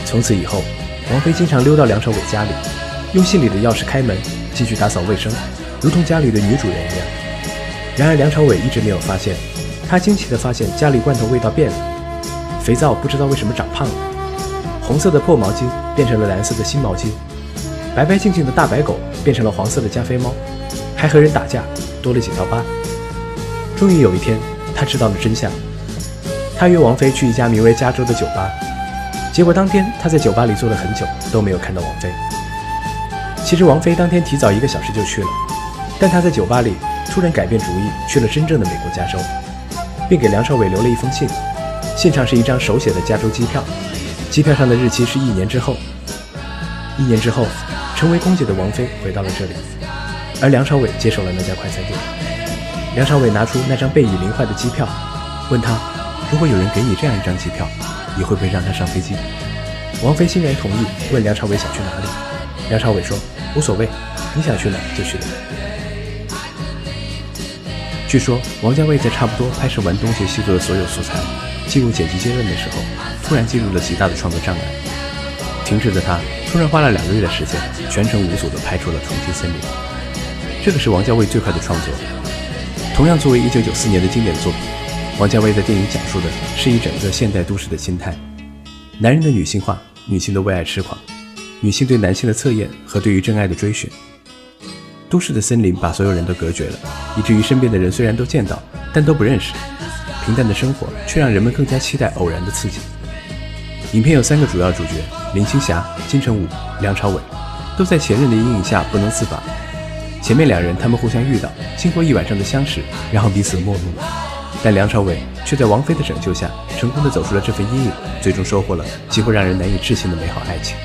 从此以后，王菲经常溜到梁朝伟家里，用信里的钥匙开门进去打扫卫生，如同家里的女主人一样。然而梁朝伟一直没有发现，他惊奇地发现家里罐头味道变了，肥皂不知道为什么长胖了，红色的破毛巾变成了蓝色的新毛巾，白白净净的大白狗变成了黄色的加菲猫，还和人打架，多了几条疤。终于有一天，他知道了真相。他约王菲去一家名为加州的酒吧，结果当天他在酒吧里坐了很久，都没有看到王菲。其实王菲当天提早1个小时就去了，但他在酒吧里突然改变主意，去了真正的美国加州，并给梁朝伟留了一封信，信上是一张手写的加州机票，机票上的日期是1年之后。1年之后，成为空姐的王菲回到了这里，而梁朝伟接手了那家快餐店。梁朝伟拿出那张背已淋坏的机票，问他，如果有人给你这样一张机票，你会不会让他上飞机？王菲欣然同意，问梁朝伟想去哪里。梁朝伟说，无所谓，你想去哪就去哪。据说王家卫在差不多拍摄完《东邪西毒》的所有素材，进入剪辑阶段的时候，突然进入了极大的创作障碍。停滞的他突然花了2个月的时间，全程无阻地拍出了《重庆森林》。这个是王家卫最快的创作。同样作为1994年的经典作品，王家卫在电影讲述的是一整个现代都市的心态，男人的女性化，女性的为爱痴狂，女性对男性的侧厌和对于真爱的追寻。都市的森林把所有人都隔绝了，以至于身边的人虽然都见到，但都不认识。平淡的生活却让人们更加期待偶然的刺激。影片有3个主要主角，林青霞、金城武、梁朝伟，都在前任的阴影下不能自拔。前面2人他们互相遇到，经过1晚上的相识，然后彼此陌路，但梁朝伟却在王菲的拯救下成功地走出了这份阴影，最终收获了几乎让人难以置信的美好爱情。